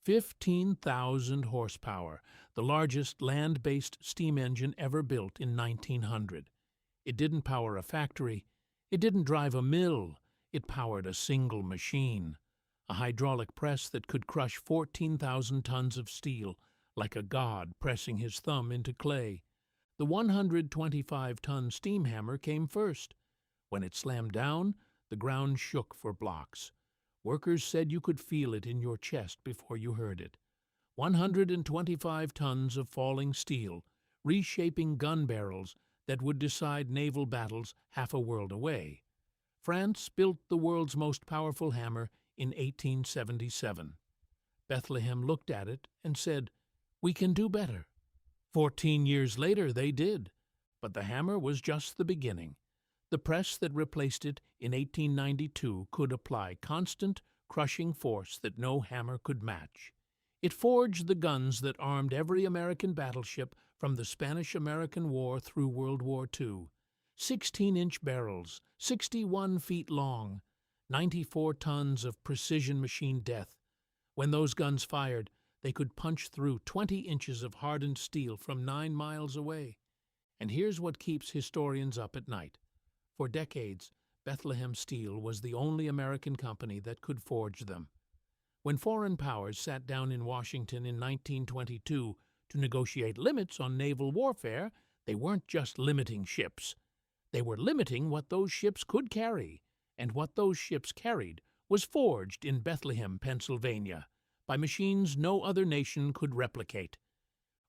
15,000 horsepower, the largest land-based steam engine ever built in 1900. It didn't power a factory. It didn't drive a mill. It powered a single machine, a hydraulic press that could crush 14,000 tons of steel like a god pressing his thumb into clay. The 125-ton steam hammer came first. When it slammed down, the ground shook for blocks. Workers said you could feel it in your chest before you heard it. 125 tons of falling steel, reshaping gun barrels that would decide naval battles half a world away. France built the world's most powerful hammer in 1877. Bethlehem looked at it and said, "We can do better." 14 years later they did, but the hammer was just the beginning. The press that replaced it in 1892 could apply constant, crushing force that no hammer could match. It forged the guns that armed every American battleship from the Spanish-American War through World War II. 16-inch barrels, 61 feet long, 94 tons of precision machine death. When those guns fired, they could punch through 20 inches of hardened steel from 9 miles away. And here's what keeps historians up at night. For decades, Bethlehem Steel was the only American company that could forge them. When foreign powers sat down in Washington in 1922 to negotiate limits on naval warfare, they weren't just limiting ships. They were limiting what those ships could carry, and what those ships carried was forged in Bethlehem, Pennsylvania, by machines no other nation could replicate.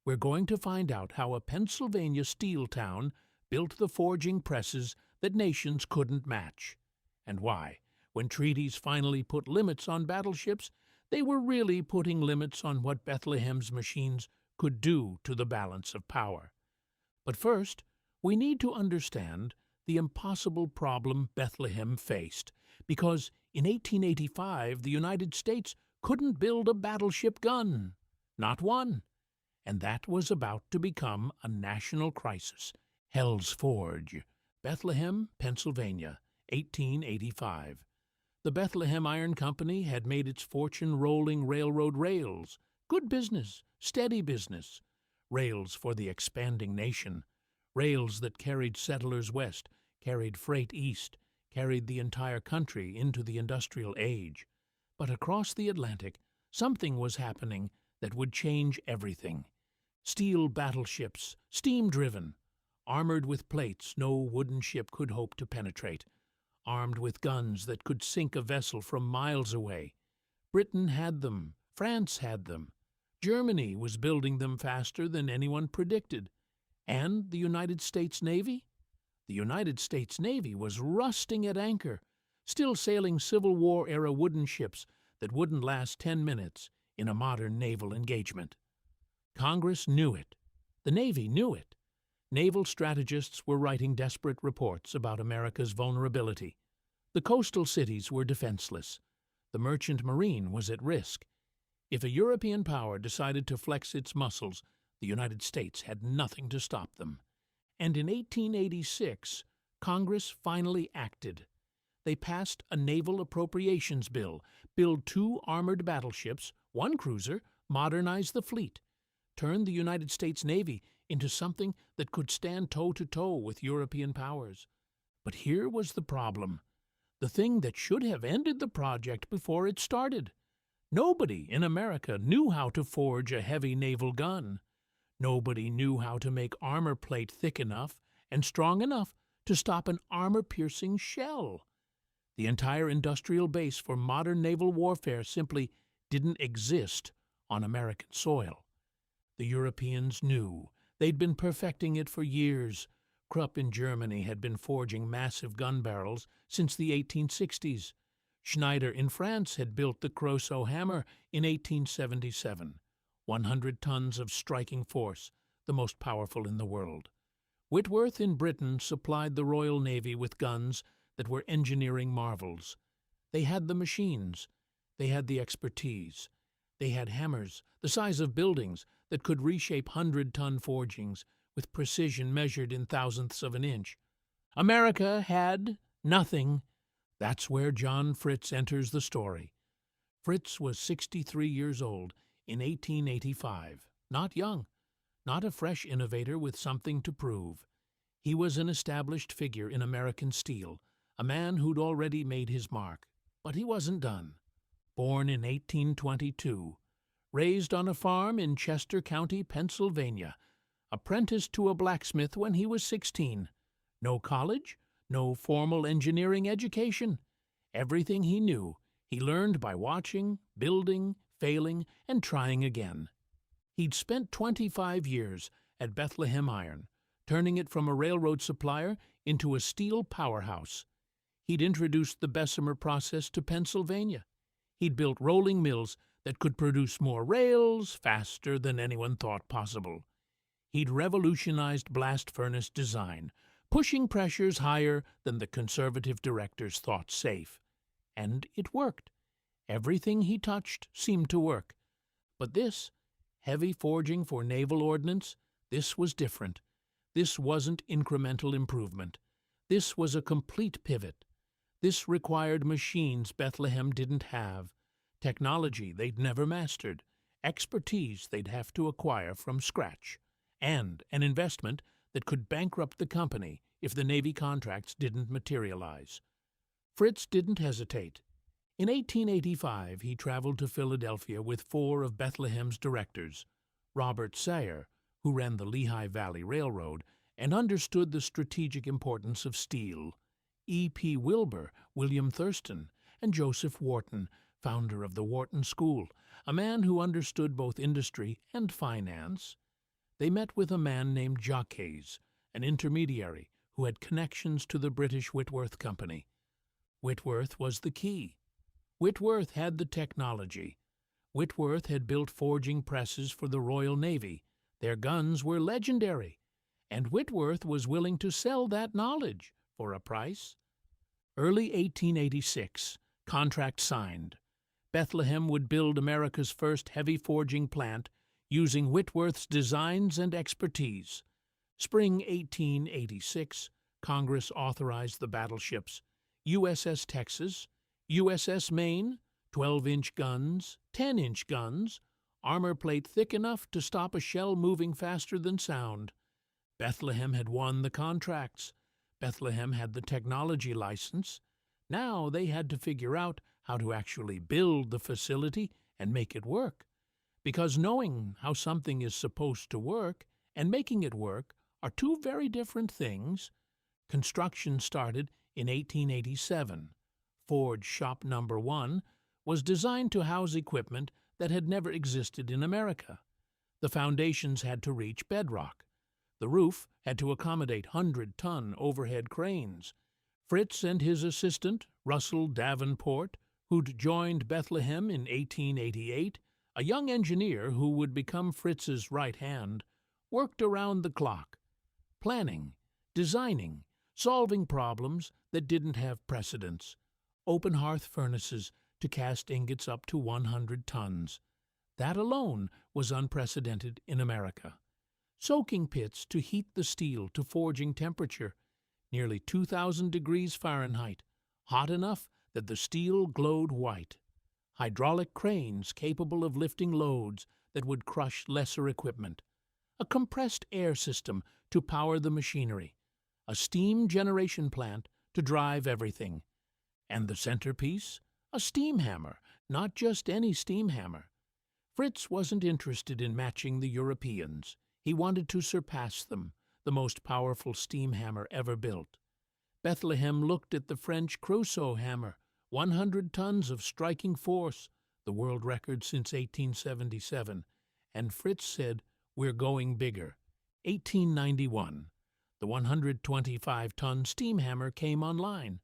We're going to find out how a Pennsylvania steel town built the forging presses that nations couldn't match, and why, when treaties finally put limits on battleships, they were really putting limits on what Bethlehem's machines could do to the balance of power. But first, we need to understand the impossible problem Bethlehem faced, because in 1885 the United States couldn't build a battleship gun, not one, and that was about to become a national crisis. Hell's Forge, Bethlehem, Pennsylvania, 1885. The Bethlehem Iron Company had made its fortune rolling railroad rails. Good business, steady business. Rails for the expanding nation. Rails that carried settlers west, carried freight east, carried the entire country into the industrial age. But across the Atlantic, something was happening that would change everything. Steel battleships, steam-driven, armored with plates no wooden ship could hope to penetrate, armed with guns that could sink a vessel from miles away. Britain had them, France had them, Germany was building them faster than anyone predicted. And the United States Navy? The United States Navy was rusting at anchor, still sailing Civil War-era wooden ships that wouldn't last 10 minutes in a modern naval engagement. Congress knew it. The Navy knew it. Naval strategists were writing desperate reports about America's vulnerability. The coastal cities were defenseless. The merchant marine was at risk. If a European power decided to flex its muscles, the United States had nothing to stop them. And in 1886, Congress finally acted. They passed a naval appropriations bill, build 2 armored battleships, 1 cruiser, modernize the fleet, turn the United States Navy into something that could stand toe-to-toe with European powers. But here was the problem, the thing that should have ended the project before it started. Nobody in America knew how to forge a heavy naval gun. Nobody knew how to make armor plate thick enough and strong enough to stop an armor-piercing shell. The entire industrial base for modern naval warfare simply didn't exist on American soil. The Europeans knew. They'd been perfecting it for years. Krupp in Germany had been forging massive gun barrels since the 1860s. Schneider in France had built the Creusot hammer in 1877. 100 tons of striking force, the most powerful in the world. Whitworth in Britain supplied the Royal Navy with guns that were engineering marvels. They had the machines. They had the expertise. They had hammers, the size of buildings, that could reshape 100-ton forgings with precision measured in thousandths of an inch. America had nothing. That's where John Fritz enters the story. Fritz was 63 years old in 1885, not young, not a fresh innovator with something to prove. He was an established figure in American steel, a man who'd already made his mark. But he wasn't done. Born in 1822, raised on a farm in Chester County, Pennsylvania, apprenticed to a blacksmith when he was 16. No college, no formal engineering education. Everything he knew, he learned by watching, building, failing, and trying again. He'd spent 25 years at Bethlehem Iron, turning it from a railroad supplier into a steel powerhouse. He'd introduced the Bessemer process to Pennsylvania. He'd built rolling mills that could produce more rails faster than anyone thought possible. He'd revolutionized blast furnace design, pushing pressures higher than the conservative directors thought safe. And it worked. Everything he touched seemed to work. But this, heavy forging for naval ordnance, this was different. This wasn't incremental improvement. This was a complete pivot. This required machines Bethlehem didn't have, technology they'd never mastered, expertise they'd have to acquire from scratch, and an investment that could bankrupt the company if the Navy contracts didn't materialize. Fritz didn't hesitate. In 1885, he traveled to Philadelphia with 4 of Bethlehem's directors, Robert Sayer, who ran the Lehigh Valley Railroad and understood the strategic importance of steel, E.P. Wilbur, William Thurston, and Joseph Wharton, founder of the Wharton School, a man who understood both industry and finance. They met with a man named Jacques, an intermediary who had connections to the British Whitworth Company. Whitworth was the key. Whitworth had the technology. Whitworth had built forging presses for the Royal Navy. Their guns were legendary, and Whitworth was willing to sell that knowledge for a price. Early 1886, contract signed. Bethlehem would build America's first heavy forging plant using Whitworth's designs and expertise. Spring 1886, Congress authorized the battleships USS Texas, USS Maine, 12-inch guns, 10-inch guns, armor plate thick enough to stop a shell moving faster than sound. Bethlehem had won the contracts. Bethlehem had the technology license. Now they had to figure out how to actually build the facility and make it work. Because knowing how something is supposed to work and making it work are two very different things. Construction started in 1887. Forge Shop Number 1 was designed to house equipment that had never existed in America. The foundations had to reach bedrock. The roof had to accommodate 100-ton overhead cranes. Fritz and his assistant, Russell Davenport, who'd joined Bethlehem in 1888, a young engineer who would become Fritz's right hand, worked around the clock, planning, designing, solving problems that didn't have precedents. Open hearth furnaces to cast ingots up to 100 tons. That alone was unprecedented in America. Soaking pits to heat the steel to forging temperature, nearly 2,000 degrees Fahrenheit, hot enough that the steel glowed white. Hydraulic cranes capable of lifting loads that would crush lesser equipment. A compressed air system to power the machinery. A steam generation plant to drive everything. And the centerpiece? A steam hammer, not just any steam hammer. Fritz wasn't interested in matching the Europeans. He wanted to surpass them, the most powerful steam hammer ever built. Bethlehem looked at the French Creusot hammer, 100 tons of striking force, the world record since 1877, and Fritz said, "We're going bigger." 1891, the 125-ton steam hammer came online.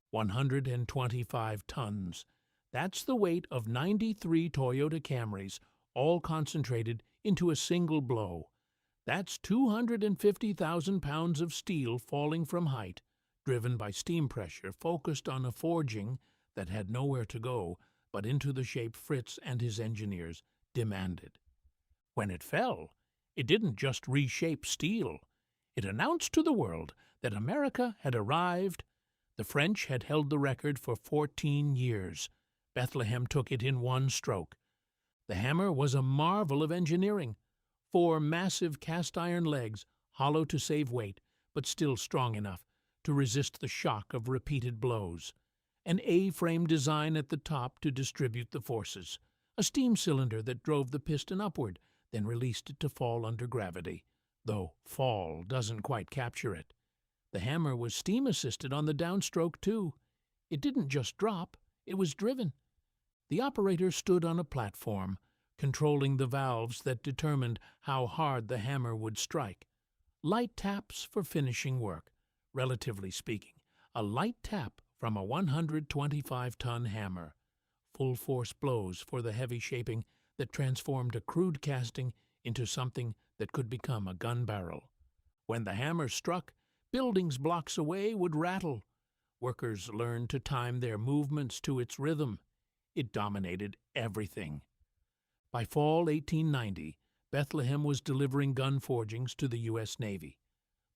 125 tons. That's the weight of 93 Toyota Camrys, all concentrated into a single blow. That's 250,000 pounds of steel falling from height, driven by steam pressure focused on a forging that had nowhere to go but into the shape Fritz and his engineers demanded. When it fell, it didn't just reshape steel. It announced to the world that America had arrived. The French had held the record for 14 years. Bethlehem took it in one stroke. The hammer was a marvel of engineering. 4 massive cast-iron legs, hollow to save weight, but still strong enough to resist the shock of repeated blows. An A-frame design at the top to distribute the forces. A steam cylinder that drove the piston upward, then released it to fall under gravity, though fall doesn't quite capture it. The hammer was steam-assisted on the downstroke, too. It didn't just drop, it was driven. The operator stood on a platform, controlling the valves that determined how hard the hammer would strike. Light taps for finishing work, relatively speaking. A light tap from a 125-ton hammer. Full-force blows for the heavy shaping that transformed a crude casting into something that could become a gun barrel. When the hammer struck, buildings blocks away would rattle. Workers learned to time their movements to its rhythm. It dominated everything. By fall 1890, Bethlehem was delivering gun forgings to the U.S. Navy.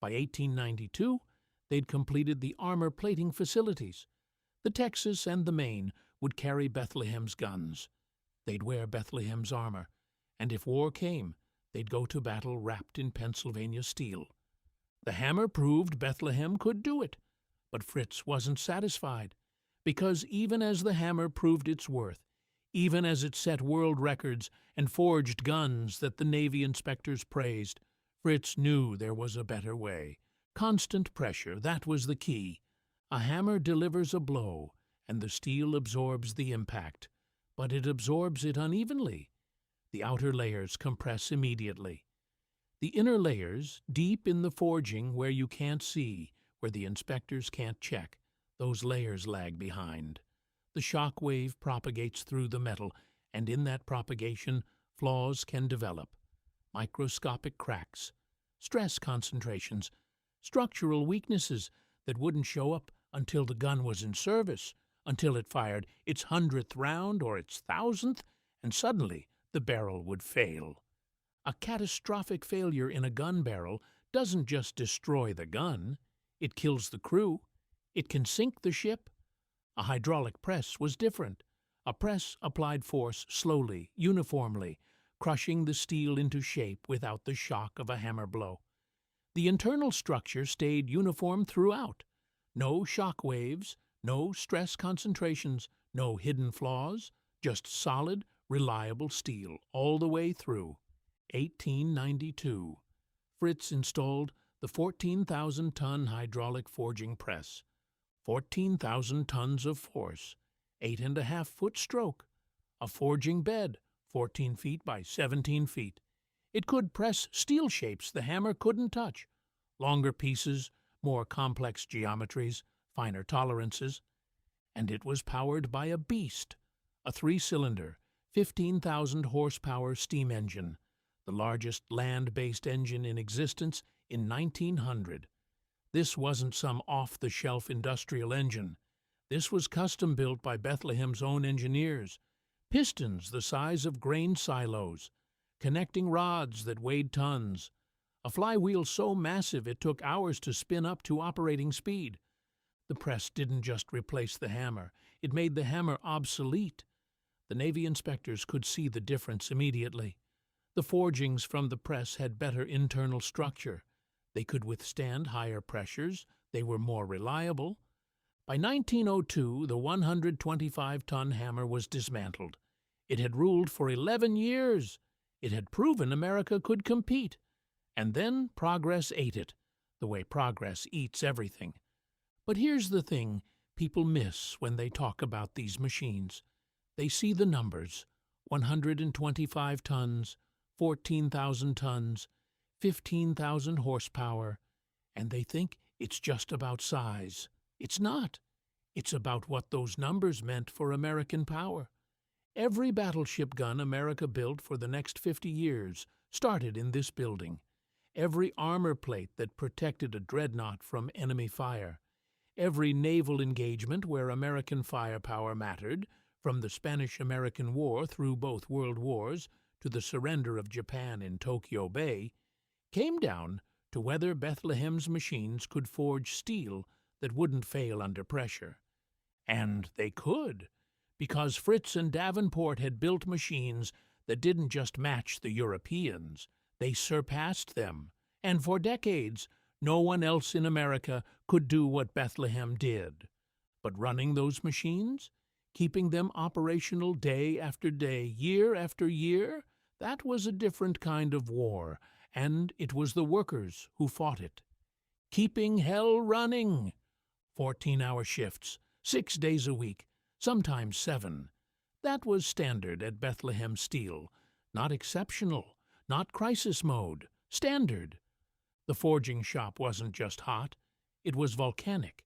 By 1892, they'd completed the armor plating facilities. The Texas and the Maine would carry Bethlehem's guns. They'd wear Bethlehem's armor, and if war came, they'd go to battle wrapped in Pennsylvania steel. The hammer proved Bethlehem could do it, but Fritz wasn't satisfied, because even as the hammer proved its worth, even as it set world records and forged guns that the Navy inspectors praised, Fritz knew there was a better way. Constant pressure, that was the key. A hammer delivers a blow, and the steel absorbs the impact, but it absorbs it unevenly. The outer layers compress immediately. The inner layers, deep in the forging where you can't see, where the inspectors can't check, those layers lag behind. The shock wave propagates through the metal, and in that propagation, flaws can develop. Microscopic cracks, stress concentrations, structural weaknesses that wouldn't show up until the gun was in service, until it fired its 100th round or its 1,000th, and suddenly the barrel would fail. A catastrophic failure in a gun barrel doesn't just destroy the gun, it kills the crew, it can sink the ship. A hydraulic press was different. A press applied force slowly, uniformly, crushing the steel into shape without the shock of a hammer blow. The internal structure stayed uniform throughout. No shock waves, no stress concentrations, no hidden flaws, just solid, reliable steel all the way through. 1892. Fritz installed the 14,000-ton hydraulic forging press. 14,000 tons of force, 8.5-foot stroke, a forging bed, 14 feet by 17 feet. It could press steel shapes the hammer couldn't touch, longer pieces, more complex geometries, finer tolerances. And it was powered by a beast, a 3-cylinder, 15,000 horsepower steam engine, the largest land-based engine in existence in 1900. This wasn't some off-the-shelf industrial engine. This was custom-built by Bethlehem's own engineers. Pistons the size of grain silos, connecting rods that weighed tons, a flywheel so massive it took hours to spin up to operating speed. The press didn't just replace the hammer, it made the hammer obsolete. The Navy inspectors could see the difference immediately. The forgings from the press had better internal structure. They could withstand higher pressures, they were more reliable. By 1902, the 125-ton hammer was dismantled. It had ruled for 11 years. It had proven America could compete. And then progress ate it, the way progress eats everything. But here's the thing people miss when they talk about these machines. They see the numbers, 125 tons, 14,000 tons, 15,000 horsepower, and they think it's just about size. It's not. It's about what those numbers meant for American power. Every battleship gun America built for the next 50 years started in this building. Every armor plate that protected a dreadnought from enemy fire. Every naval engagement where American firepower mattered, from the Spanish-American War through both World Wars to the surrender of Japan in Tokyo Bay, came down to whether Bethlehem's machines could forge steel that wouldn't fail under pressure. And they could, because Fritz and Davenport had built machines that didn't just match the Europeans, they surpassed them, and for decades no one else in America could do what Bethlehem did. But running those machines, keeping them operational day after day, year after year, that was a different kind of war, and it was the workers who fought it. Keeping hell running! 14-hour shifts, 6 days a week, sometimes 7. That was standard at Bethlehem Steel. Not exceptional, not crisis mode, standard. The forging shop wasn't just hot, it was volcanic.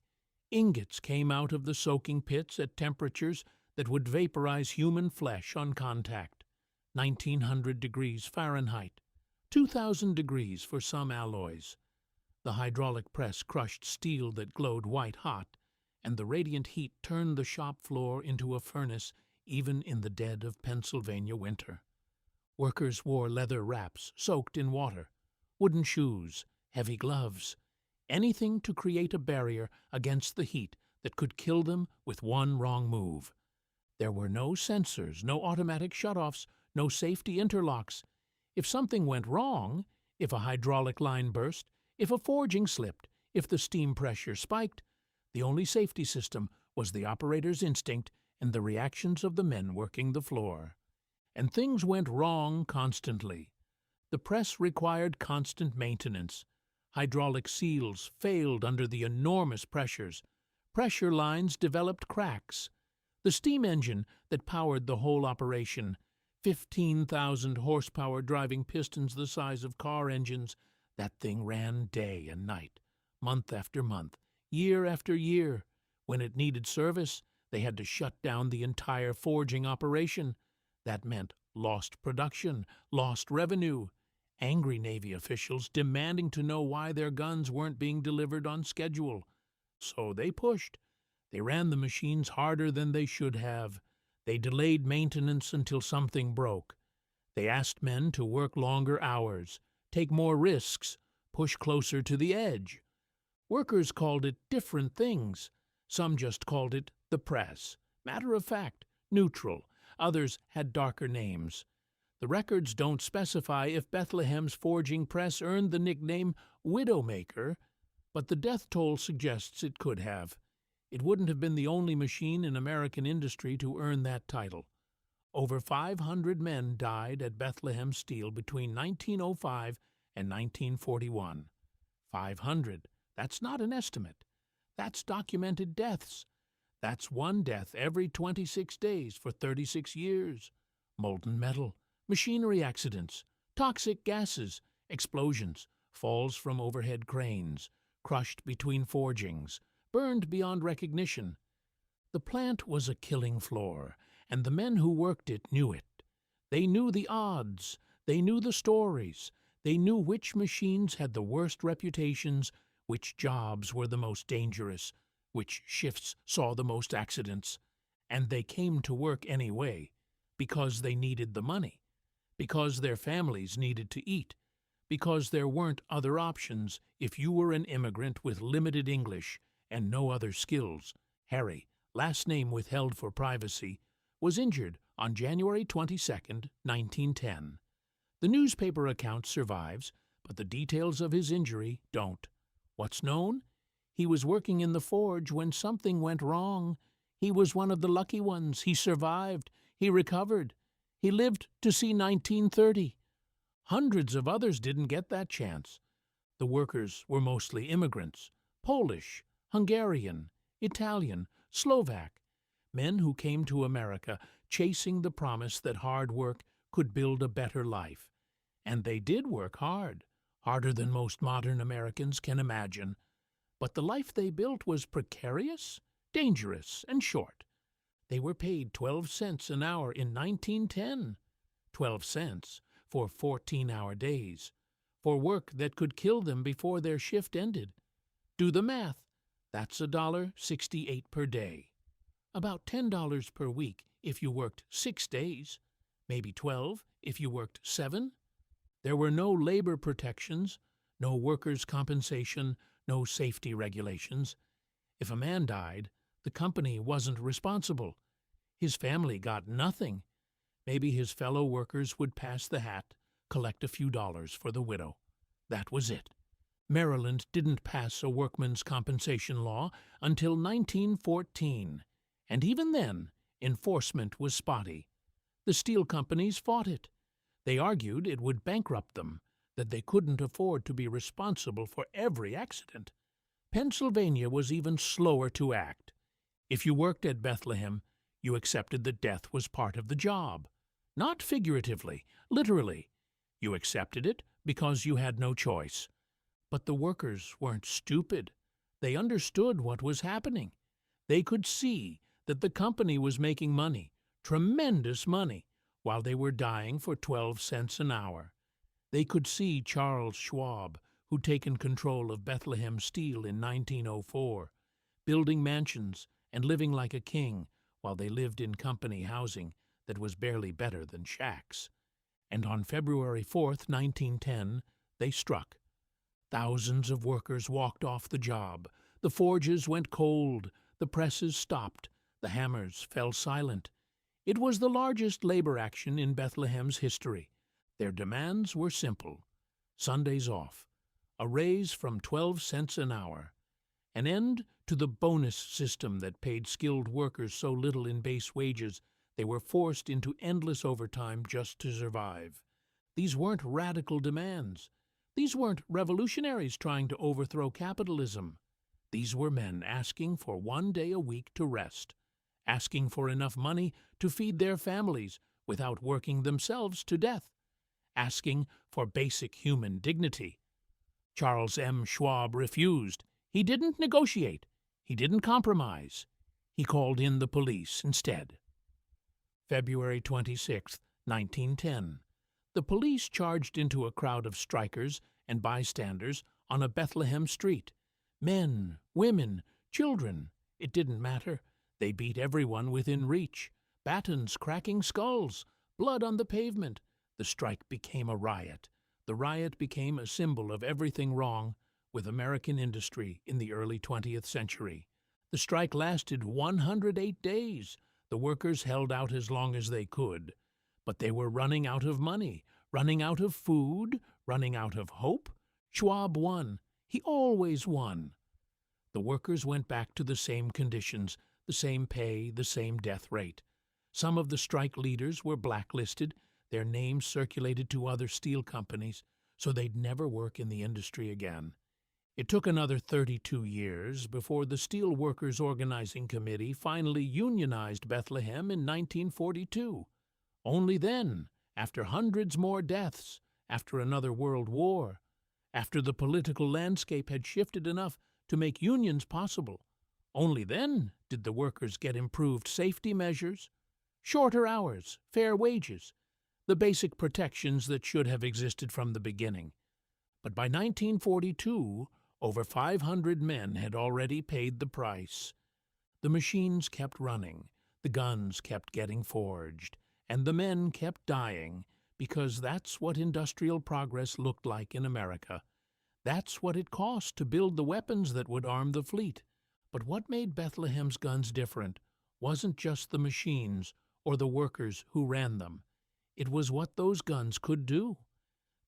Ingots came out of the soaking pits at temperatures that would vaporize human flesh on contact. 1900 degrees Fahrenheit, 2000 degrees for some alloys. The hydraulic press crushed steel that glowed white-hot, and the radiant heat turned the shop floor into a furnace even in the dead of Pennsylvania winter. Workers wore leather wraps soaked in water, wooden shoes, heavy gloves, anything to create a barrier against the heat that could kill them with one wrong move. There were no sensors, no automatic shutoffs, no safety interlocks. If something went wrong, if a hydraulic line burst, if a forging slipped, if the steam pressure spiked, the only safety system was the operator's instinct and the reactions of the men working the floor. And things went wrong constantly. The press required constant maintenance. Hydraulic seals failed under the enormous pressures. Pressure lines developed cracks. The steam engine that powered the whole operation, 15,000 horsepower driving pistons the size of car engines, that thing ran day and night, month after month, year after year. When it needed service, they had to shut down the entire forging operation. That meant lost production, lost revenue. Angry Navy officials demanding to know why their guns weren't being delivered on schedule. So they pushed. They ran the machines harder than they should have. They delayed maintenance until something broke. They asked men to work longer hours, take more risks, push closer to the edge. Workers called it different things. Some just called it the press. Matter of fact, neutral. Others had darker names. The records don't specify if Bethlehem's forging press earned the nickname Widowmaker, but the death toll suggests it could have. It wouldn't have been the only machine in American industry to earn that title. Over 500 men died at Bethlehem Steel between 1905 and 1941. 500. That's not an estimate. That's documented deaths. That's one death every 26 days for 36 years. Molten metal, machinery accidents, toxic gases, explosions, falls from overhead cranes, crushed between forgings, burned beyond recognition. The plant was a killing floor, and the men who worked it knew it. They knew the odds, they knew the stories, they knew which machines had the worst reputations, which jobs were the most dangerous, which shifts saw the most accidents. And they came to work anyway, because they needed the money, because their families needed to eat, because there weren't other options if you were an immigrant with limited English and no other skills. Harry, last name withheld for privacy, was injured on January 22, 1910. The newspaper account survives, but the details of his injury don't. What's known? He was working in the forge when something went wrong. He was one of the lucky ones. He survived. He recovered. He lived to see 1930. Hundreds of others didn't get that chance. The workers were mostly immigrants, Polish, Hungarian, Italian, Slovak, men who came to America chasing the promise that hard work could build a better life. And they did work hard, harder than most modern Americans can imagine. But the life they built was precarious, dangerous, and short. They were paid 12 cents an hour in 1910. 12 cents for 14-hour days, for work that could kill them before their shift ended. Do the math. That's $1.68 per day. About $10 per week if you worked 6 days, maybe 12 if you worked 7. There were no labor protections, no workers' compensation, no safety regulations. If a man died, the company wasn't responsible. His family got nothing. Maybe his fellow workers would pass the hat, collect a few dollars for the widow. That was it. Maryland didn't pass a workmen's compensation law until 1914, and even then, enforcement was spotty. The steel companies fought it. They argued it would bankrupt them, that they couldn't afford to be responsible for every accident. Pennsylvania was even slower to act. If you worked at Bethlehem, you accepted that death was part of the job. Not figuratively, literally. You accepted it because you had no choice. But the workers weren't stupid. They understood what was happening. They could see that the company was making money, tremendous money, while they were dying for 12 cents an hour. They could see Charles Schwab, who'd taken control of Bethlehem Steel in 1904, building mansions and living like a king while they lived in company housing that was barely better than shacks. And on February 4th, 1910, they struck. Thousands of workers walked off the job. The forges went cold. The presses stopped. The hammers fell silent. It was the largest labor action in Bethlehem's history. Their demands were simple: Sundays off, a raise from 12 cents an hour, an end to the bonus system that paid skilled workers so little in base wages they were forced into endless overtime just to survive. These weren't radical demands. These weren't revolutionaries trying to overthrow capitalism. These were men asking for 1 day a week to rest, asking for enough money to feed their families without working themselves to death, asking for basic human dignity. Charles M. Schwab refused. He didn't negotiate. He didn't compromise. He called in the police instead. February 26, 1910. The police charged into a crowd of strikers and bystanders on a Bethlehem street. Men, women, children, it didn't matter. They beat everyone within reach. Batons cracking skulls, blood on the pavement. The strike became a riot. The riot became a symbol of everything wrong with American industry in the early 20th century. The strike lasted 108 days. The workers held out as long as they could. But they were running out of money, running out of food, running out of hope. Schwab won. He always won. The workers went back to the same conditions, the same pay, the same death rate. Some of the strike leaders were blacklisted. Their names circulated to other steel companies, so they'd never work in the industry again. It took another 32 years before the Steel Workers Organizing Committee finally unionized Bethlehem in 1942. Only then, after hundreds more deaths, after another world war, after the political landscape had shifted enough to make unions possible, only then did the workers get improved safety measures, shorter hours, fair wages, the basic protections that should have existed from the beginning. But by 1942, over 500 men had already paid the price. The machines kept running, the guns kept getting forged, and the men kept dying, because that's what industrial progress looked like in America. That's what it cost to build the weapons that would arm the fleet. But what made Bethlehem's guns different wasn't just the machines or the workers who ran them. It was what those guns could do.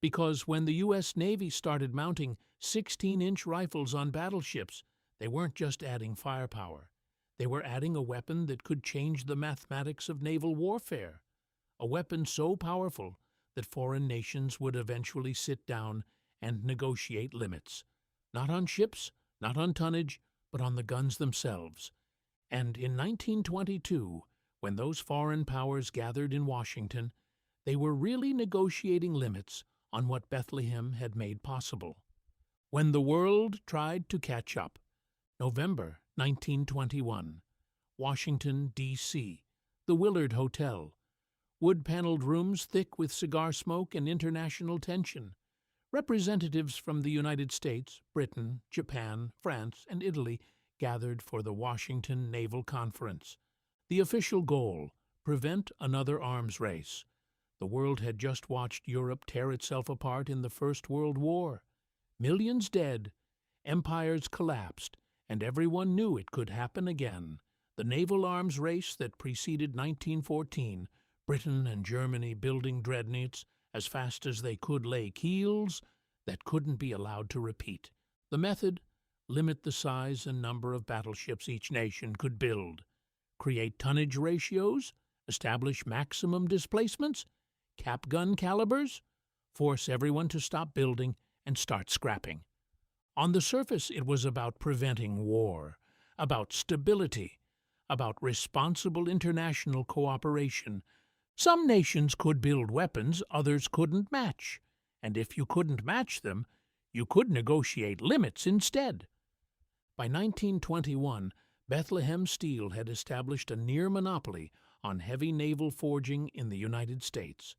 Because when the U.S. Navy started mounting 16-inch rifles on battleships, they weren't just adding firepower. They were adding a weapon that could change the mathematics of naval warfare, a weapon so powerful that foreign nations would eventually sit down and negotiate limits, not on ships, not on tonnage, but on the guns themselves. And in 1922, when those foreign powers gathered in Washington, they were really negotiating limits on what Bethlehem had made possible. When the world tried to catch up, November 1921, Washington, D.C., the Willard Hotel, wood-paneled rooms thick with cigar smoke and international tension. Representatives from the United States, Britain, Japan, France, and Italy gathered for the Washington Naval Conference. The official goal: prevent another arms race. The world had just watched Europe tear itself apart in the First World War. Millions dead, empires collapsed, and everyone knew it could happen again. The naval arms race that preceded 1914, Britain and Germany building dreadnoughts as fast as they could lay keels, that couldn't be allowed to repeat. The method? Limit the size and number of battleships each nation could build. Create tonnage ratios? Establish maximum displacements? Cap gun calibers? Force everyone to stop building and start scrapping. On the surface, it was about preventing war, about stability, about responsible international cooperation. Some nations could build weapons others couldn't match, and if you couldn't match them, you could negotiate limits instead. By 1921, Bethlehem Steel had established a near monopoly on heavy naval forging in the United States.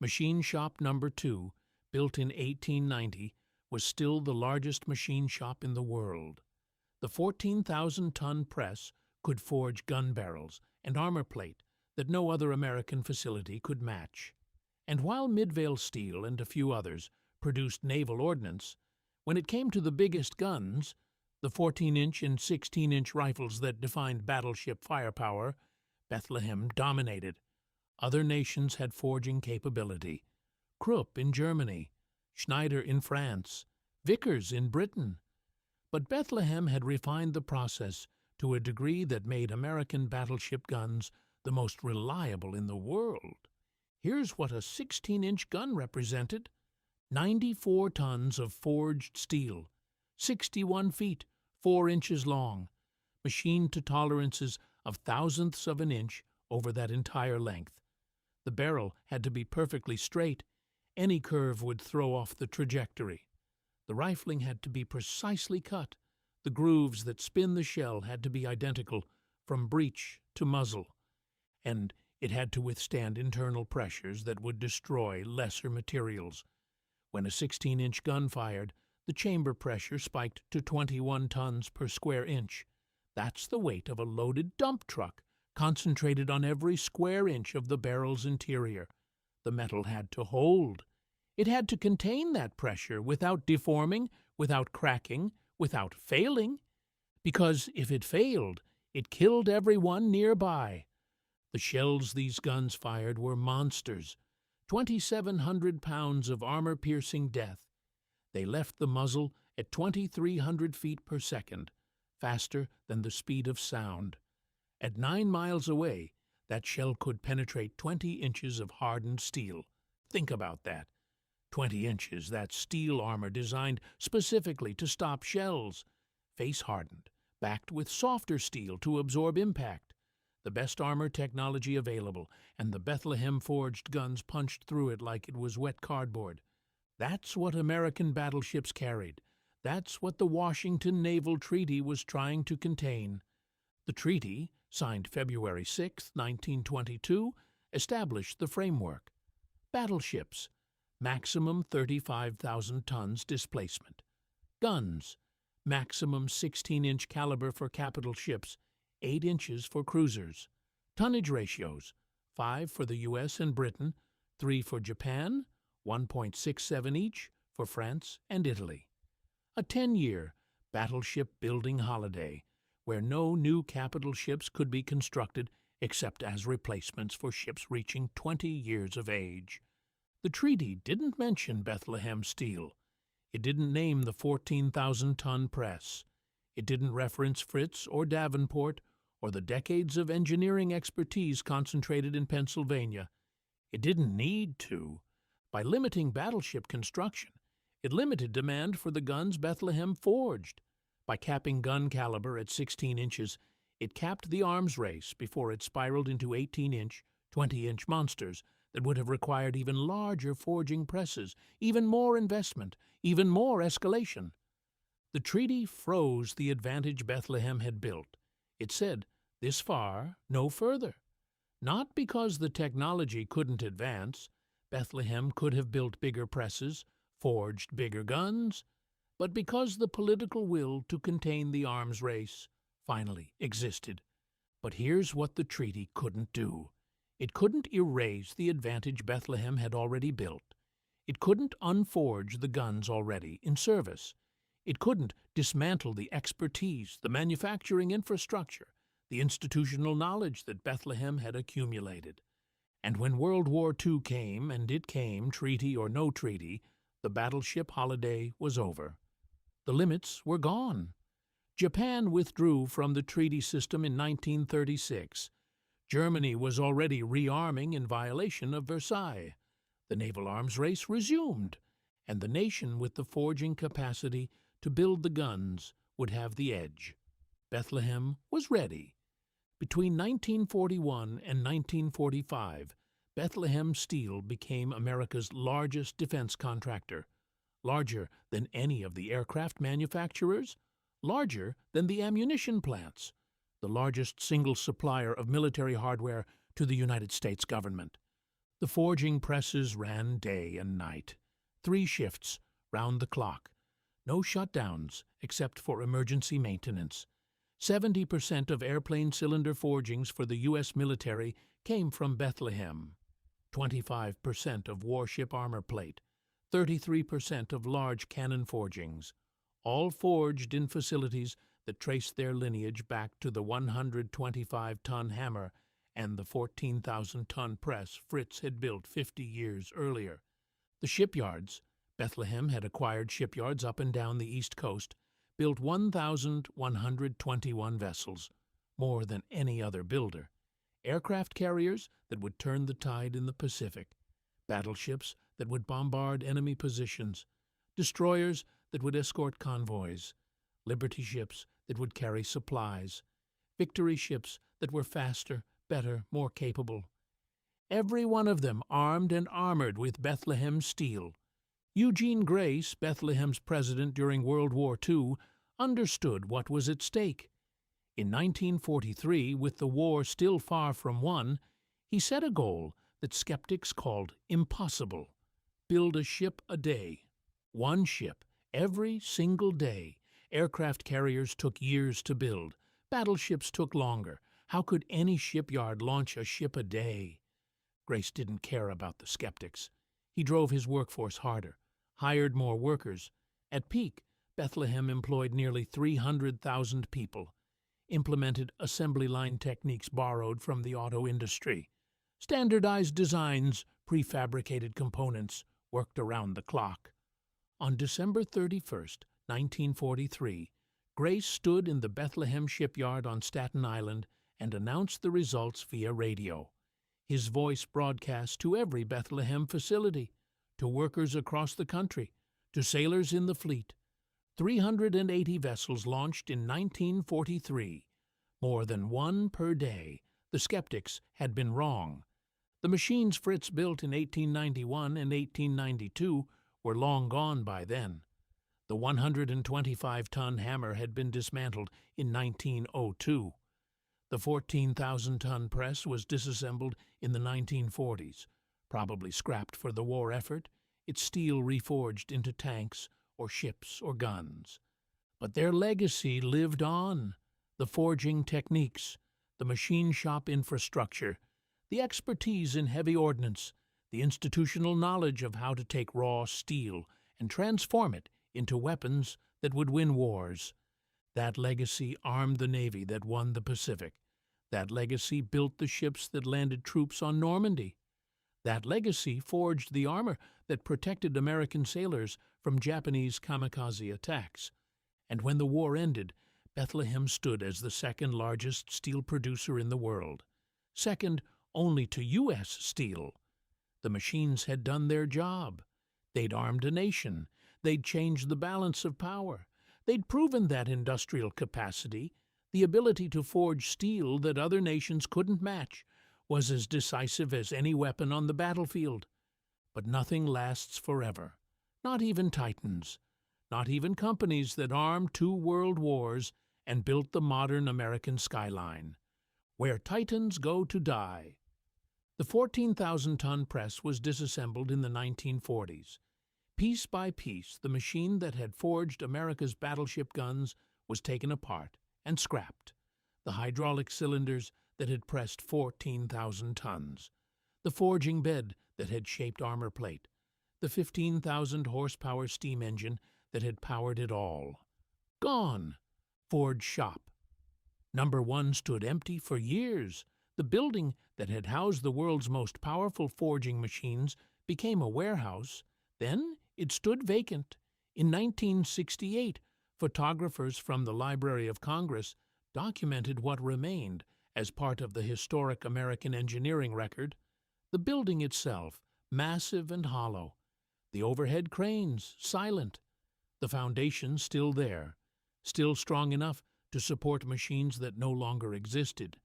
Machine Shop No. 2, built in 1890, was still the largest machine shop in the world. The 14,000-ton press could forge gun barrels and armor plate that no other American facility could match. And while Midvale Steel and a few others produced naval ordnance, when it came to the biggest guns, the 14-inch and 16-inch rifles that defined battleship firepower, Bethlehem dominated. Other nations had forging capability. Krupp in Germany, Schneider in France, Vickers in Britain. But Bethlehem had refined the process to a degree that made American battleship guns the most reliable in the world. Here's what a 16-inch gun represented: 94 tons of forged steel, 61 feet, 4 inches long, machined to tolerances of thousandths of an inch over that entire length. The barrel had to be perfectly straight. Any curve would throw off the trajectory. The rifling had to be precisely cut. The grooves that spin the shell had to be identical from breech to muzzle. And it had to withstand internal pressures that would destroy lesser materials. When a 16-inch gun fired, the chamber pressure spiked to 21 tons per square inch. That's the weight of a loaded dump truck, concentrated on every square inch of the barrel's interior. The metal had to hold. It had to contain that pressure without deforming, without cracking, without failing. Because if it failed, it killed everyone nearby. The shells these guns fired were monsters, 2,700 pounds of armor-piercing death. They left the muzzle at 2,300 feet per second, faster than the speed of sound. At 9 miles away, that shell could penetrate 20 inches of hardened steel. Think about that. 20 inches, that's steel armor designed specifically to stop shells. Face-hardened, backed with softer steel to absorb impact. The best armor technology available, and the Bethlehem forged guns punched through it like it was wet cardboard. That's what American battleships carried. That's what the Washington Naval Treaty was trying to contain. The treaty, signed February 6, 1922, established the framework. Battleships, maximum 35,000 tons displacement. Guns, maximum 16-inch caliber for capital ships, 8 inches for cruisers. Tonnage ratios, 5 for the U.S. and Britain, 3 for Japan, 1.67 each for France and Italy. A 10-year battleship building holiday, where no new capital ships could be constructed except as replacements for ships reaching 20 years of age. The treaty didn't mention Bethlehem Steel. It didn't name the 14,000-ton press. It didn't reference Fritz or Davenport or the decades of engineering expertise concentrated in Pennsylvania. It didn't need to. By limiting battleship construction, it limited demand for the guns Bethlehem forged. By capping gun caliber at 16 inches, it capped the arms race before it spiraled into 18-inch, 20-inch monsters that would have required even larger forging presses, even more investment, even more escalation. The treaty froze the advantage Bethlehem had built. It said, this far, no further. Not because the technology couldn't advance. Bethlehem could have built bigger presses, forged bigger guns, but because the political will to contain the arms race finally existed. But here's what the treaty couldn't do. It couldn't erase the advantage Bethlehem had already built. It couldn't unforge the guns already in service. It couldn't dismantle the expertise, the manufacturing infrastructure, the institutional knowledge that Bethlehem had accumulated. And when World War II came, and it came, treaty or no treaty, the battleship holiday was over. The limits were gone. Japan withdrew from the treaty system in 1936. Germany was already rearming in violation of Versailles. The naval arms race resumed, and the nation with the forging capacity to build the guns would have the edge. Bethlehem was ready. Between 1941 and 1945, Bethlehem Steel became America's largest defense contractor, larger than any of the aircraft manufacturers, larger than the ammunition plants, the largest single supplier of military hardware to the United States government. The forging presses ran day and night, 3 shifts, round the clock. No shutdowns except for emergency maintenance. 70% of airplane cylinder forgings for the U.S. military came from Bethlehem, 25% of warship armor plate, 33% of large cannon forgings, all forged in facilities that traced their lineage back to the 125-ton hammer and the 14,000-ton press Fritz had built 50 years earlier. The shipyards, Bethlehem had acquired shipyards up and down the East Coast, built 1,121 vessels, more than any other builder. Aircraft carriers that would turn the tide in the Pacific, battleships that would bombard enemy positions, destroyers that would escort convoys, liberty ships that would carry supplies, victory ships that were faster, better, more capable. Every one of them armed and armored with Bethlehem steel. Eugene Grace, Bethlehem's president during World War II, understood what was at stake. In 1943, with the war still far from won, he set a goal that skeptics called impossible: build a ship a day. One ship, every single day. Aircraft carriers took years to build. Battleships took longer. How could any shipyard launch a ship a day? Grace didn't care about the skeptics. He drove his workforce harder, hired more workers. At peak, Bethlehem employed nearly 300,000 people, implemented assembly line techniques borrowed from the auto industry, standardized designs, prefabricated components, worked around the clock. On December 31st, 1943, Grace stood in the Bethlehem shipyard on Staten Island and announced the results via radio. His voice broadcast to every Bethlehem facility, to workers across the country, to sailors in the fleet. 380 vessels launched in 1943, more than one per day. The skeptics had been wrong. The machines Fritz built in 1891 and 1892 were long gone by then. The 125-ton hammer had been dismantled in 1902. The 14,000-ton press was disassembled in the 1940s, probably scrapped for the war effort, its steel reforged into tanks or ships or guns. But their legacy lived on: the forging techniques, the machine shop infrastructure, the expertise in heavy ordnance, the institutional knowledge of how to take raw steel and transform it into weapons that would win wars. That legacy armed the Navy that won the Pacific. That legacy built the ships that landed troops on Normandy. That legacy forged the armor that protected American sailors from Japanese kamikaze attacks. And when the war ended, Bethlehem stood as the second largest steel producer in the world, second only to U.S. Steel. The machines had done their job. They'd armed a nation. They'd changed the balance of power. They'd proven that industrial capacity, the ability to forge steel that other nations couldn't match, was as decisive as any weapon on the battlefield. But nothing lasts forever. Not even titans. Not even companies that armed 2 world wars and built the modern American skyline. Where titans go to die. The 14,000-ton press was disassembled in the 1940s. Piece by piece, the machine that had forged America's battleship guns was taken apart and scrapped. The hydraulic cylinders that had pressed 14,000 tons. The forging bed that had shaped armor plate. The 15,000-horsepower steam engine that had powered it all. Gone. Forge shop. Number 1 stood empty for years. The building that had housed the world's most powerful forging machines became a warehouse. Then it stood vacant. In 1968, photographers from the Library of Congress documented what remained as part of the historic American engineering record. The building itself, massive and hollow. The overhead cranes, silent. The foundation still there, still strong enough to support machines that no longer existed.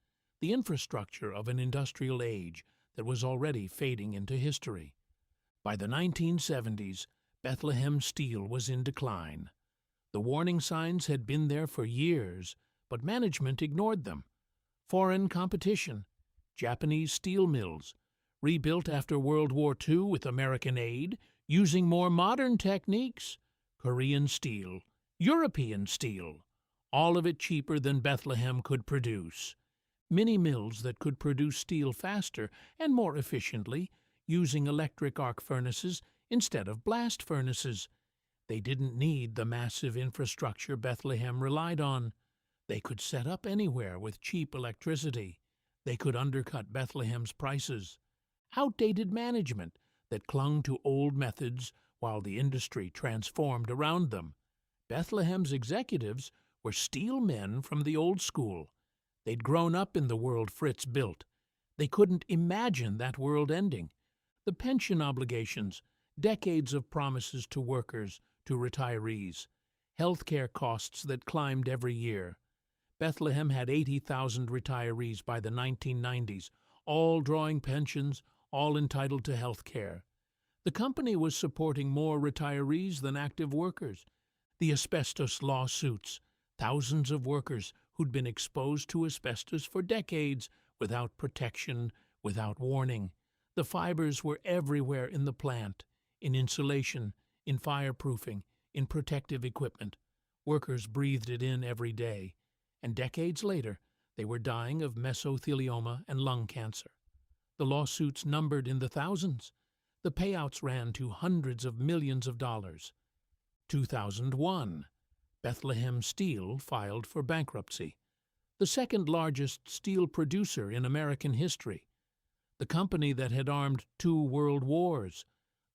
The infrastructure of an industrial age that was already fading into history. By the 1970s, Bethlehem steel was in decline. The warning signs had been there for years, but management ignored them. Foreign competition, Japanese steel mills, rebuilt after World War II with American aid, using more modern techniques, Korean steel, European steel, all of it cheaper than Bethlehem could produce. Mini mills that could produce steel faster and more efficiently, using electric arc furnaces instead of blast furnaces. They didn't need the massive infrastructure Bethlehem relied on. They could set up anywhere with cheap electricity. They could undercut Bethlehem's prices. Outdated management that clung to old methods while the industry transformed around them. Bethlehem's executives were steel men from the old school. They'd grown up in the world Fritz built. They couldn't imagine that world ending. The pension obligations, decades of promises to workers, to retirees, healthcare costs that climbed every year. Bethlehem had 80,000 retirees by the 1990s, all drawing pensions, all entitled to health care. The company was supporting more retirees than active workers. The asbestos lawsuits, thousands of workers who'd been exposed to asbestos for decades without protection, without warning. The fibers were everywhere in the plant, in insulation, in fireproofing, in protective equipment. Workers breathed it in every day. And decades later, they were dying of mesothelioma and lung cancer. The lawsuits numbered in the thousands. The payouts ran to hundreds of millions of dollars. 2001, Bethlehem Steel filed for bankruptcy. The second largest steel producer in American history. The company that had armed 2 world wars.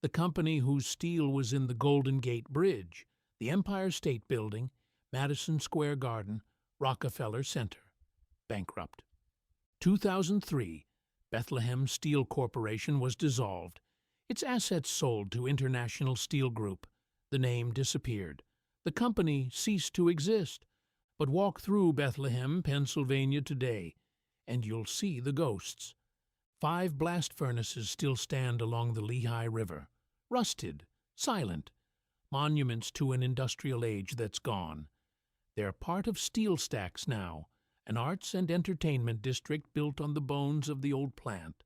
The company whose steel was in the Golden Gate Bridge, the Empire State Building, Madison Square Garden, Rockefeller Center. Bankrupt. 2003, Bethlehem Steel Corporation was dissolved. Its assets sold to International Steel Group. The name disappeared. The company ceased to exist. But walk through Bethlehem, Pennsylvania today, and you'll see the ghosts. 5 blast furnaces still stand along the Lehigh River, rusted, silent, monuments to an industrial age that's gone. They're part of steel stacks now, an arts and entertainment district built on the bones of the old plant.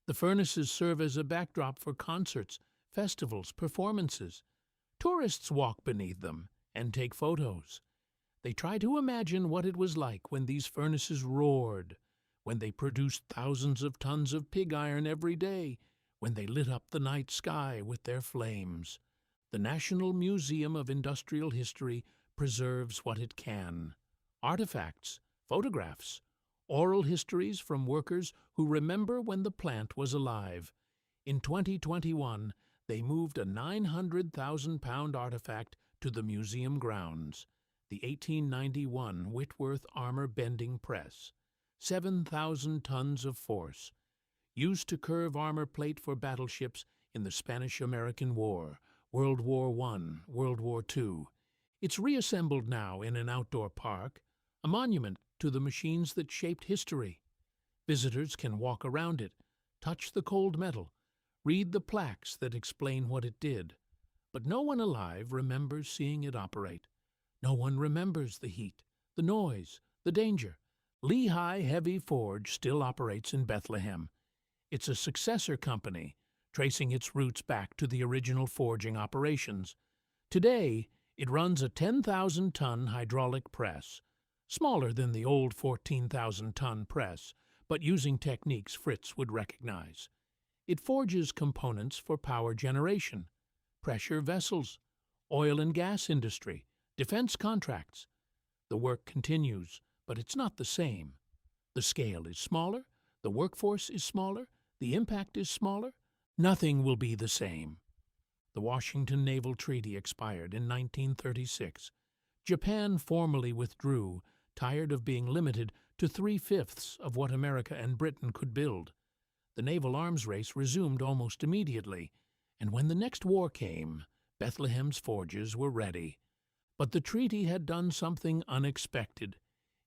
The furnaces serve as a backdrop for concerts, festivals, performances. Tourists walk beneath them and take photos. They try to imagine what it was like when these furnaces roared, when they produced thousands of tons of pig iron every day, when they lit up the night sky with their flames. The National Museum of Industrial History preserves what it can. Artifacts, photographs, oral histories from workers who remember when the plant was alive. In 2021, they moved a 900,000-pound artifact to the museum grounds, the 1891 Whitworth armor-bending press, 7,000 tons of force, used to curve armor plate for battleships in the Spanish-American War, World War I, World War II. It's reassembled now in an outdoor park, a monument to the machines that shaped history. Visitors can walk around it, touch the cold metal, read the plaques that explain what it did. But no one alive remembers seeing it operate. No one remembers the heat, the noise, the danger. Lehigh Heavy Forge still operates in Bethlehem. It's a successor company, tracing its roots back to the original forging operations. Today, it runs a 10,000-ton hydraulic press, smaller than the old 14,000-ton press, but using techniques Fritz would recognize. It forges components for power generation, pressure vessels, oil and gas industry, defense contracts. The work continues, but it's not the same. The scale is smaller, the workforce is smaller, the impact is smaller. Nothing will be the same. The Washington Naval Treaty expired in 1936. Japan formally withdrew, tired of being limited to 3/5 of what America and Britain could build. The naval arms race resumed almost immediately, and when the next war came, Bethlehem's forges were ready. But the treaty had done something unexpected.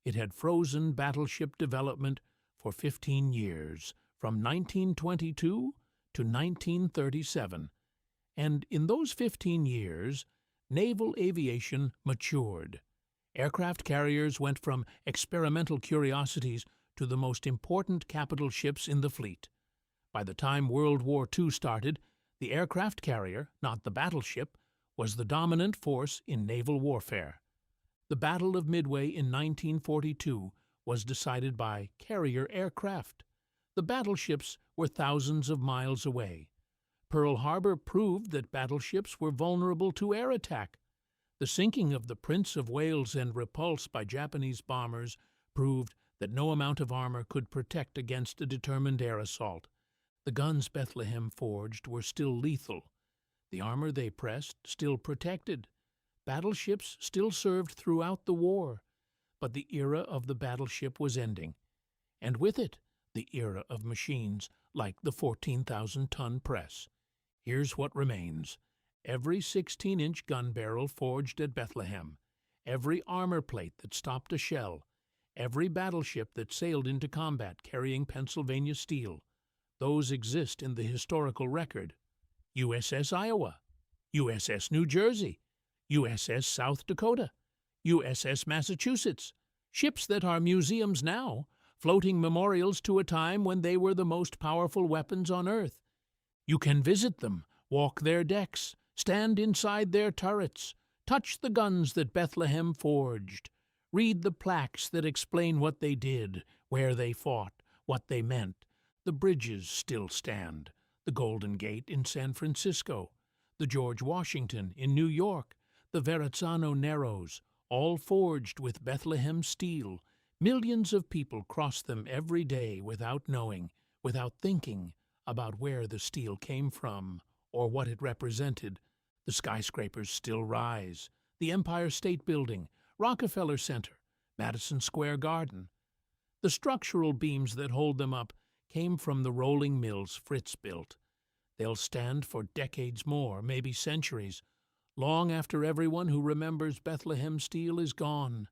It had frozen battleship development for 15 years, from 1922 to 1937. And in those 15 years, naval aviation matured. Aircraft carriers went from experimental curiosities to the most important capital ships in the fleet. By the time World War II started, the aircraft carrier, not the battleship, was the dominant force in naval warfare. The Battle of Midway in 1942 was decided by carrier aircraft. The battleships were thousands of miles away. Pearl Harbor proved that battleships were vulnerable to air attack. The sinking of the Prince of Wales and Repulse by Japanese bombers proved that no amount of armor could protect against a determined air assault. The guns Bethlehem forged were still lethal. The armor they pressed still protected. Battleships still served throughout the war. But the era of the battleship was ending, and with it, the era of machines like the 14,000-ton press. Here's what remains. Every 16-inch gun barrel forged at Bethlehem, every armor plate that stopped a shell, every battleship that sailed into combat carrying Pennsylvania steel. Those exist in the historical record. USS Iowa, USS New Jersey, USS South Dakota, USS Massachusetts, ships that are museums now, floating memorials to a time when they were the most powerful weapons on Earth. You can visit them, walk their decks, stand inside their turrets, touch the guns that Bethlehem forged, read the plaques that explain what they did, where they fought, what they meant. The bridges still stand, the Golden Gate in San Francisco, the George Washington in New York, the Verrazzano Narrows, all forged with Bethlehem steel. Millions of people cross them every day without knowing, without thinking about where the steel came from or what it represented. The skyscrapers still rise. The Empire State Building, Rockefeller Center, Madison Square Garden. The structural beams that hold them up came from the rolling mills Fritz built. They'll stand for decades more, maybe centuries, long after everyone who remembers Bethlehem steel is gone,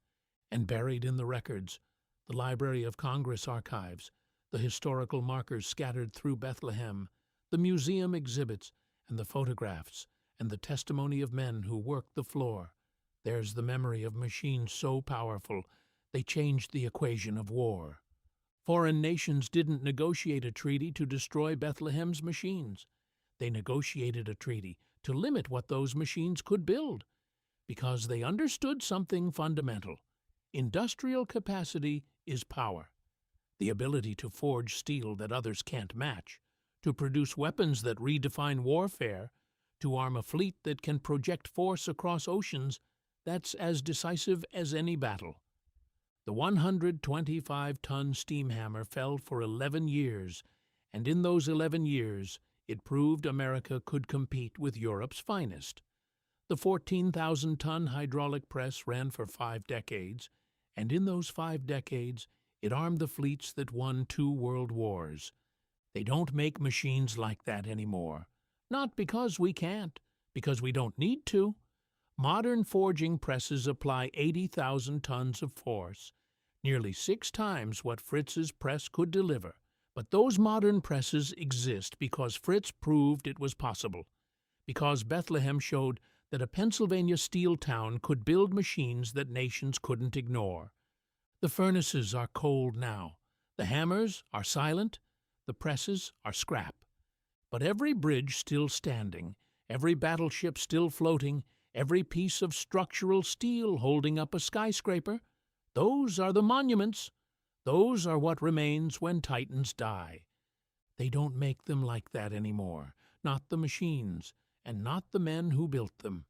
and buried in the records, the Library of Congress archives, the historical markers scattered through Bethlehem, the museum exhibits, and the photographs, and the testimony of men who worked the floor. There's the memory of machines so powerful they changed the equation of war. Foreign nations didn't negotiate a treaty to destroy Bethlehem's machines. They negotiated a treaty to limit what those machines could build, because they understood something fundamental. Industrial capacity is power. The ability to forge steel that others can't match, to produce weapons that redefine warfare, to arm a fleet that can project force across oceans, that's as decisive as any battle. The 125-ton steam hammer fell for 11 years, and in those 11 years, it proved America could compete with Europe's finest. The 14,000-ton hydraulic press ran for 5 decades, and in those 5 decades, it armed the fleets that won 2 world wars. They don't make machines like that anymore. Not because we can't, because we don't need to. Modern forging presses apply 80,000 tons of force, nearly 6 times what Fritz's press could deliver. But those modern presses exist because Fritz proved it was possible, because Bethlehem showed that a Pennsylvania steel town could build machines that nations couldn't ignore. The furnaces are cold now. The hammers are silent. The presses are scrap. But every bridge still standing, every battleship still floating, every piece of structural steel holding up a skyscraper, those are the monuments. Those are what remains when titans die. They don't make them like that anymore, not the machines, and not the men who built them.